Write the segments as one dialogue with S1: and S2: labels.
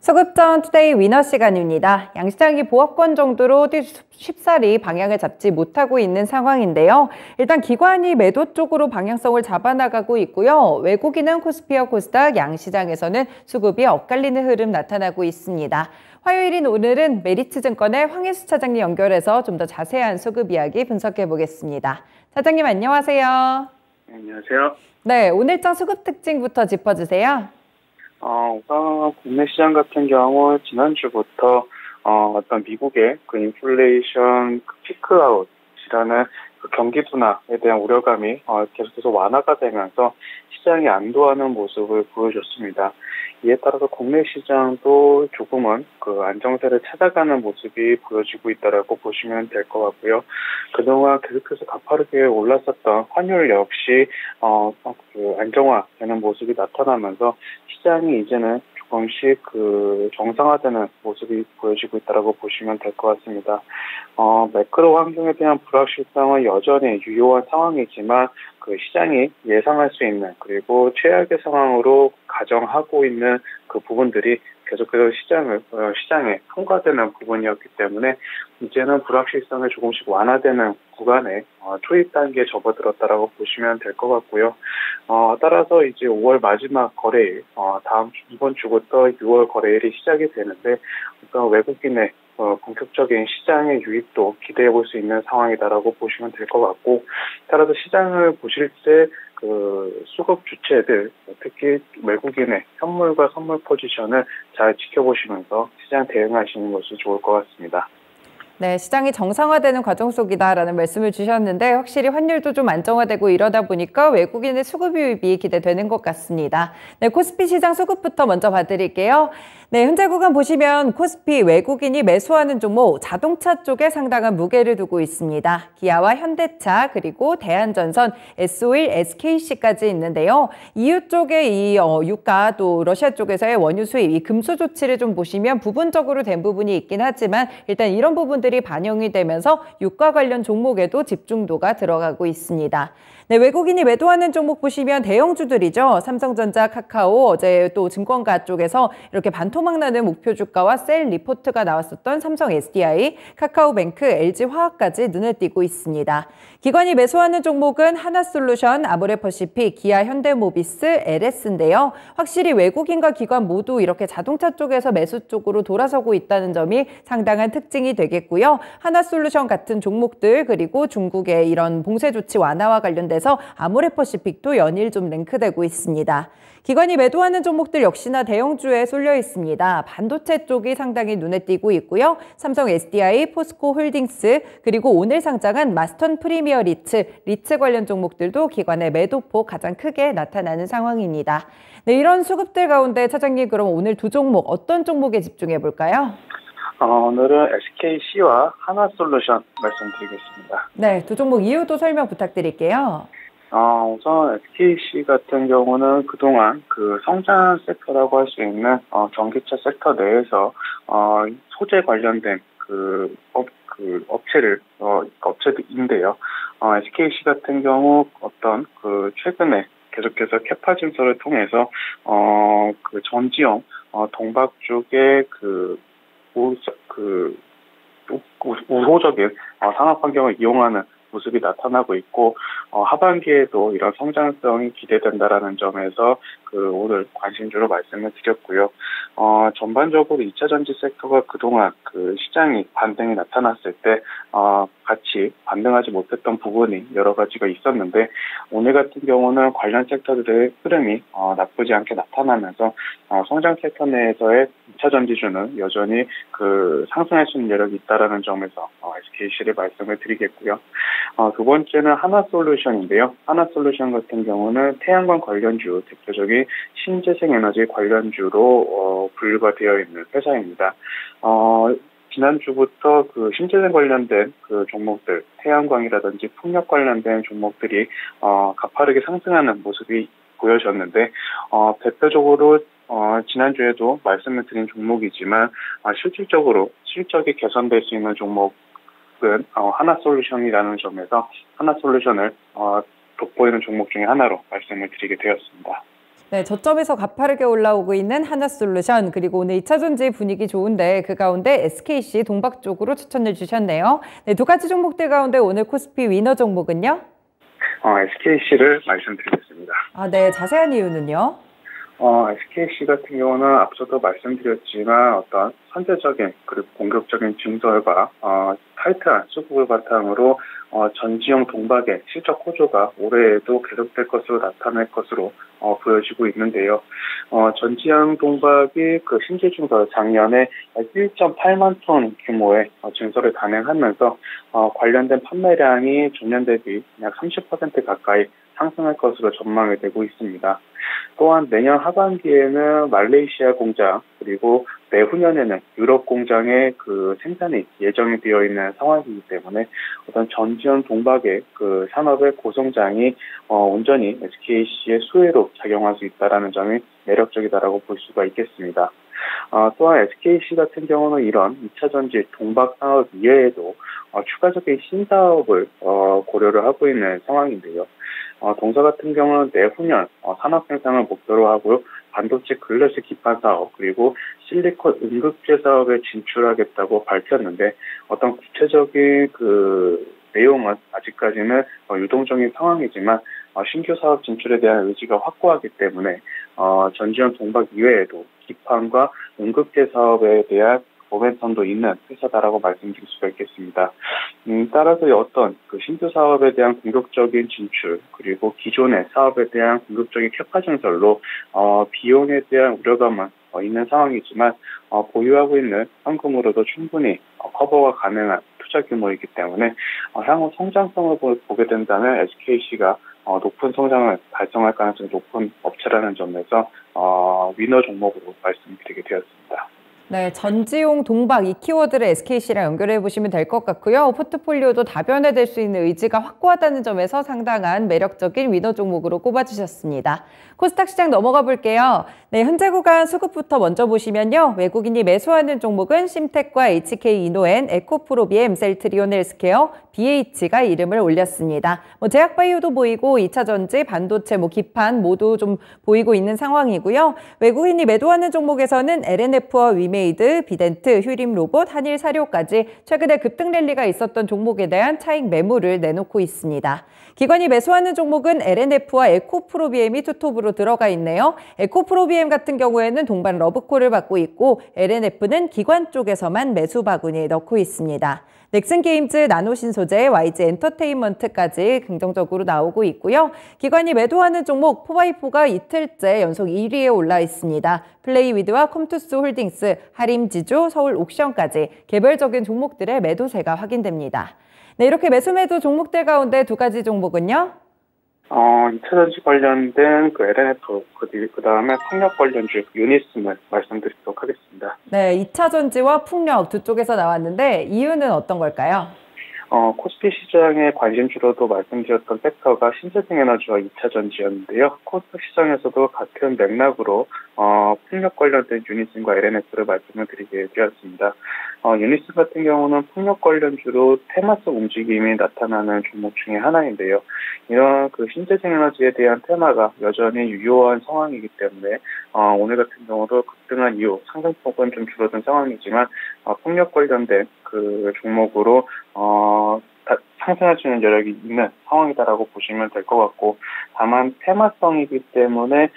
S1: 소급전 투데이 위너 시간입니다. 양시장이 보합권 정도로 쉽사리 방향을 잡지 못하고 있는 상황인데요. 일단 기관이 매도 쪽으로 방향성을 잡아나가고 있고요. 외국인은 코스피와 코스닥, 양시장에서는 수급이 엇갈리는 흐름 나타나고 있습니다. 화요일인 오늘은 메리츠증권의 황혜수 차장님 연결해서 좀 더 자세한 수급 이야기 분석해 보겠습니다. 차장님 안녕하세요.
S2: 안녕하세요.
S1: 네, 오늘장 수급 특징부터 짚어주세요.
S2: 우선 국내 시장 같은 경우 지난주부터 어떤 미국의 그 인플레이션 피크아웃이라는 그 경기 둔화에 대한 우려감이 계속해서 완화가 되면서 시장이 안도하는 모습을 보여줬습니다. 이에 따라서 국내 시장도 조금은 그 안정세를 찾아가는 모습이 보여지고 있다라고 보시면 될 것 같고요. 그동안 계속해서 가파르게 올랐었던 환율 역시 그 안정화되는 모습이 나타나면서 시장이 이제는 조금씩 그 정상화되는 모습이 보여지고 있다라고 보시면 될 것 같습니다. 매크로 환경에 대한 불확실성은 여전히 유효한 상황이지만 그 시장이 예상할 수 있는 그리고 최악의 상황으로 가정하고 있는 그 부분들이 계속해서 시장에 통과되는 부분이었기 때문에 이제는 불확실성이 조금씩 완화되는 구간에 초입 단계에 접어들었다라고 보시면 될 것 같고요. 따라서 이제 5월 마지막 거래일, 이번 주부터 6월 거래일이 시작이 되는데 외국인의 본격적인 시장의 유입도 기대해 볼 수 있는 상황이다라고 보시면 될 것 같고, 따라서 시장을 보실 때 그 수급 주체들, 특히 외국인의 현물과 선물 포지션을 잘 지켜보시면서 시장 대응하시는 것이 좋을 것 같습니다.
S1: 네, 시장이 정상화되는 과정 속이다라는 말씀을 주셨는데 확실히 환율도 좀 안정화되고 이러다 보니까 외국인의 수급 유입이 기대되는 것 같습니다. 네, 코스피 시장 수급부터 먼저 봐드릴게요. 네, 현재 구간 보시면 코스피 외국인이 매수하는 종목 자동차 쪽에 상당한 무게를 두고 있습니다. 기아와 현대차 그리고 대한전선, S-오일, SKC까지 있는데요. EU 쪽에 이 유가 또 러시아 쪽에서의 원유 수입, 이 금수 조치를 좀 보시면 부분적으로 된 부분이 있긴 하지만 일단 이런 부분들이 반영이 되면서 유가 관련 종목에도 집중도가 들어가고 있습니다. 네, 외국인이 매도하는 종목 보시면 대형주들이죠. 삼성전자, 카카오, 어제 또 증권가 쪽에서 이렇게 반토막 나는 목표 주가와 셀 리포트가 나왔었던 삼성 SDI, 카카오뱅크, LG화학까지 눈에 띄고 있습니다. 기관이 매수하는 종목은 하나솔루션, 아모레퍼시픽, 기아 현대모비스, LS인데요. 확실히 외국인과 기관 모두 이렇게 자동차 쪽에서 매수 쪽으로 돌아서고 있다는 점이 상당한 특징이 되겠고요. 하나솔루션 같은 종목들 그리고 중국의 이런 봉쇄 조치 완화와 관련돼서 아모레퍼시픽도 연일 좀 랭크되고 있습니다. 기관이 매도하는 종목들 역시나 대형주에 쏠려 있습니다. 반도체 쪽이 상당히 눈에 띄고 있고요. 삼성 SDI, 포스코 홀딩스, 그리고 오늘 상장한 마스턴 프리미어 리츠 관련 종목들도 기관의 매도폭 가장 크게 나타나는 상황입니다. 네, 이런 수급들 가운데 차장님 그럼 오늘 두 종목 어떤 종목에 집중해 볼까요?
S2: 오늘은 SKC와 하나솔루션 말씀드리겠습니다.
S1: 네, 두 종목 이유도 설명 부탁드릴게요.
S2: 우선 SKC 같은 경우는 그동안 그 성장 섹터라고 할 수 있는 전기차 섹터 내에서 소재 관련된 업체인데요. SKC 같은 경우 어떤 그 최근에 계속해서 캐파 증설을 통해서 그 전지형 동박 쪽에 우호적인 산업 환경을 이용하는 모습이 나타나고 있고 하반기에도 이런 성장성이 기대된다라는 점에서 오늘 관심주로 말씀을 드렸고요. 전반적으로 2차 전지 섹터가 그동안 그 시장이 반등이 나타났을 때 같이 반등하지 못했던 부분이 여러 가지가 있었는데 오늘 같은 경우는 관련 섹터들의 흐름이 나쁘지 않게 나타나면서 성장 섹터 내에서의 2차 전지주는 여전히 그 상승할 수 있는 여력이 있다라는 점에서 SKC를 말씀을 드리겠고요. 두 번째는 하나솔루션인데요. 하나솔루션 같은 경우는 태양광 관련주, 대표적인 신재생에너지 관련주로 분류가 되어 있는 회사입니다. 지난주부터 그 신재생 관련된 그 종목들, 태양광이라든지 풍력 관련된 종목들이 가파르게 상승하는 모습이 보여졌는데 대표적으로 지난주에도 말씀을 드린 종목이지만 실질적으로 실적이 개선될 수 있는 종목은 하나솔루션이라는 점에서 하나솔루션을 돋보이는 종목 중에 하나로 말씀을 드리게 되었습니다.
S1: 네, 저점에서 가파르게 올라오고 있는 하나솔루션, 그리고 오늘 2차전지 분위기 좋은데 그 가운데 SKC 동박 쪽으로 추천해 주셨네요. 네, 두 가지 종목들 가운데 오늘 코스피 위너 종목은요?
S2: SKC를 말씀드리겠습니다.
S1: 네, 자세한 이유는요?
S2: SKC 같은 경우는 앞서도 말씀드렸지만 어떤 선제적인 그리고 공격적인 증설과 타이트한 수급을 바탕으로 전지형 동박의 실적 호조가 올해에도 계속될 것으로 나타날 것으로 보여지고 있는데요. 전지형 동박이 그 신재 증설 작년에 1.8만 톤 규모의 증설을 단행하면서 관련된 판매량이 전년 대비 약 30% 가까이 상승할 것으로 전망이 되고 있습니다. 또한 내년 하반기에는 말레이시아 공장 그리고 내후년에는 유럽 공장의 그 생산이 예정이 되어 있는 상황이기 때문에 어떤 전지현 동박의 그 산업의 고성장이 온전히 SKC의 수혜로 작용할 수 있다는 점이 매력적이다라고 볼 수가 있겠습니다. 또한 SKC 같은 경우는 이런 2차 전지 동박 산업 이외에도 추가적인 신사업을 고려를 하고 있는 상황인데요. 동사 같은 경우는 내후년 산업 생산을 목표로 하고 반도체 글래스 기판 사업 그리고 실리콘 응급제 사업에 진출하겠다고 밝혔는데 어떤 구체적인 그 내용은 아직까지는 유동적인 상황이지만 신규 사업 진출에 대한 의지가 확고하기 때문에 전지현 동박 이외에도 기판과 응급제 사업에 대한 모멘텀도 있는 회사다라고 말씀드릴 수가 있겠습니다. 따라서 어떤 그 신규 사업에 대한 공격적인 진출 그리고 기존의 사업에 대한 공격적인 캐파 증설로 비용에 대한 우려감은 있는 상황이지만 보유하고 있는 현금으로도 충분히 커버가 가능한 투자 규모이기 때문에 향후 성장성을 보게 된다면 SKC가 높은 성장을 달성할 가능성이 높은 업체라는 점에서 위너 종목으로 말씀드리게 되었습니다.
S1: 네, 전지용 동박 이 키워드를 SKC랑 연결해 보시면 될 것 같고요. 포트폴리오도 다변화될 수 있는 의지가 확고하다는 점에서 상당한 매력적인 위너 종목으로 꼽아주셨습니다. 코스닥 시장 넘어가 볼게요. 네, 현재 구간 수급부터 먼저 보시면요. 외국인이 매수하는 종목은 심텍과 HK 이노엔, 에코프로비엠, 셀트리온 헬스케어, BH가 이름을 올렸습니다. 제약바이오도 보이고 2차 전지, 반도체, 기판 모두 좀 보이고 있는 상황이고요. 외국인이 매도하는 종목에서는 LNF와 위메이드, 비덴트, 휴림로봇, 한일사료까지 최근에 급등 랠리가 있었던 종목에 대한 차익 매물을 내놓고 있습니다. 기관이 매수하는 종목은 LNF와 에코프로비엠이 투톱으로 들어가 있네요. 에코프로비엠 같은 경우에는 동반 러브콜을 받고 있고 LNF는 기관 쪽에서만 매수 바구니에 넣고 있습니다. 넥슨게임즈, 나노신소재, YG 엔터테인먼트까지 긍정적으로 나오고 있고요. 기관이 매도하는 종목 포바이포가 이틀째 연속 1위에 올라 있습니다. 플레이위드와 컴투스 홀딩스, 하림지주, 서울옥션까지 개별적인 종목들의 매도세가 확인됩니다. 네, 이렇게 매수 종목들 가운데 두 가지 종목은요?
S2: 2차 전지 관련된 그 LNF, 그 다음에 풍력 관련주 유니스물 말씀드리도록 하겠습니다.
S1: 네, 2차 전지와 풍력 두 쪽에서 나왔는데 이유는 어떤 걸까요?
S2: 코스피 시장의 관심주로도 말씀드렸던 섹터가 신재생 에너지와 2차 전지였는데요. 코스피 시장에서도 같은 맥락으로 풍력 관련된 유니슨과 LNF를 말씀을 드리게 되었습니다. 유니슨 같은 경우는 풍력 관련주로 테마성 움직임이 나타나는 종목 중에 하나인데요. 이런 그 신재생 에너지에 대한 테마가 여전히 유효한 상황이기 때문에 오늘 같은 경우도 급등한 이후 상승폭은 좀 줄어든 상황이지만 풍력 관련된 그 종목으로 상승할 수 있는 여력이 있는 상황이다라고 보시면 될 것 같고, 다만 테마성이기 때문에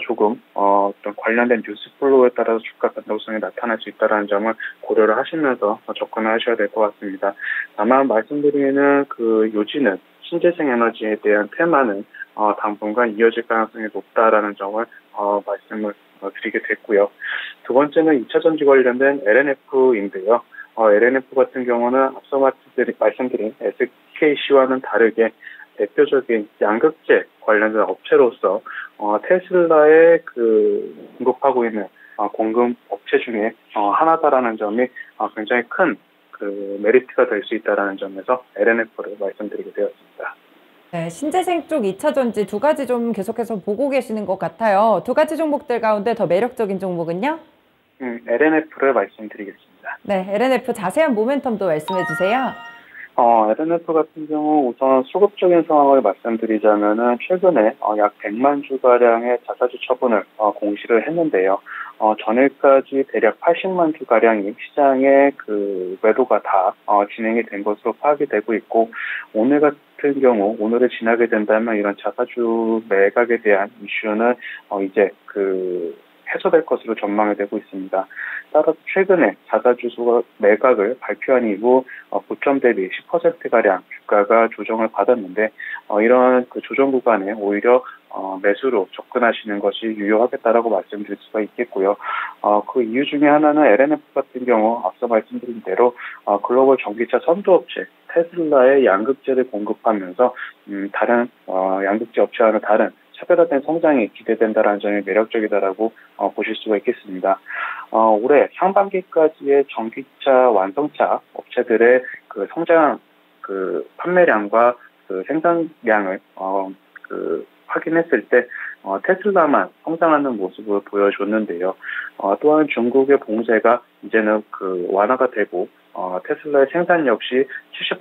S2: 조금 어떤 관련된 뉴스 플로우에 따라서 주가 변동성이 나타날 수 있다는 점을 고려를 하시면서 접근을 하셔야 될 것 같습니다. 다만 말씀드리는 그 요지는 신재생 에너지에 대한 테마는 당분간 이어질 가능성이 높다라는 점을 말씀을 드리게 됐고요. 두 번째는 2차 전지 관련된 LNF인데요. LNF 같은 경우는 앞서 말씀드린 SKC와는 다르게 대표적인 양극재 관련된 업체로서 테슬라에 공급하고 있는 공급 업체 중에 하나다라는 점이 굉장히 큰 그 메리트가 될 수 있다라는 점에서 LNF를 말씀드리게 되었습니다.
S1: 네, 신재생 쪽 2차 전지 두 가지 좀 계속해서 보고 계시는 것 같아요. 두 가지 종목들 가운데 더 매력적인 종목은요?
S2: LNF를 말씀드리겠습니다.
S1: 네, LNF 자세한 모멘텀도 말씀해 주세요.
S2: LNF 같은 경우 우선 수급적인 상황을 말씀드리자면은 최근에 약 100만 주가량의 자사주 처분을 공시를 했는데요. 전일까지 대략 80만 주가량이 시장에 그 매도가 다 진행이 된 것으로 파악이 되고 있고, 오늘 같은 경우 오늘을 지나게 된다면 이런 자사주 매각에 대한 이슈는 이제 해소될 것으로 전망이 되고 있습니다. 따라서 최근에 자사주 매각을 발표한 이후 고점 대비 10%가량 주가가 조정을 받았는데, 이런 그 조정 구간에 오히려 매수로 접근하시는 것이 유효하겠다라고 말씀드릴 수가 있겠고요. 그 이유 중에 하나는 LNF 같은 경우 앞서 말씀드린 대로 글로벌 전기차 선두업체 테슬라의 양극재를 공급하면서 다른 양극재 업체와는 다른 차별화된 성장이 기대된다는 점이 매력적이다라고 보실 수가 있겠습니다. 올해 상반기까지의 전기차 완성차 업체들의 그 성장 판매량과 그 생산량을 확인했을 때 테슬라만 성장하는 모습을 보여줬는데요. 또한 중국의 봉쇄가 이제는 완화가 되고 테슬라의 생산 역시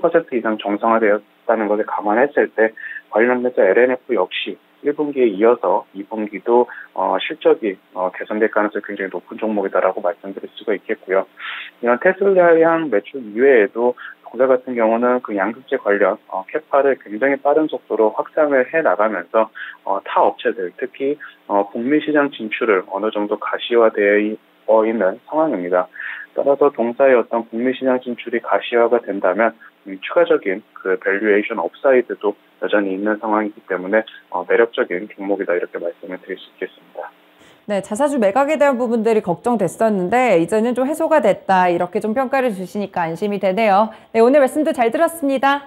S2: 70% 이상 정상화되었다는 것을 감안했을 때 관련돼서 LNF 역시 1분기에 이어서 2분기도 실적이 개선될 가능성이 굉장히 높은 종목이다라고 말씀드릴 수가 있겠고요. 이런 테슬라향 매출 이외에도 동사 같은 경우는 그 양극재 관련 캐파를 굉장히 빠른 속도로 확장을 해 나가면서 타 업체들, 특히 북미 시장 진출을 어느 정도 가시화되어 있는 상황입니다. 따라서 동사의 어떤 북미 시장 진출이 가시화가 된다면 추가적인 그 밸류에이션 업사이드도 여전히 있는 상황이기 때문에 매력적인 종목이다, 이렇게 말씀을 드릴 수 있겠습니다.
S1: 네, 자사주 매각에 대한 부분들이 걱정됐었는데 이제는 좀 해소가 됐다, 이렇게 좀 평가를 주시니까 안심이 되네요. 네, 오늘 말씀도 잘 들었습니다.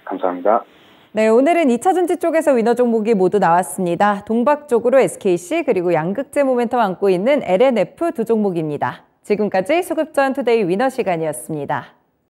S2: 감사합니다.
S1: 네, 오늘은 2차전지 쪽에서 위너 종목이 모두 나왔습니다. 동박 쪽으로 SKC, 그리고 양극재 모멘텀 안고 있는 LNF 두 종목입니다. 지금까지 수급전 투데이 위너 시간이었습니다.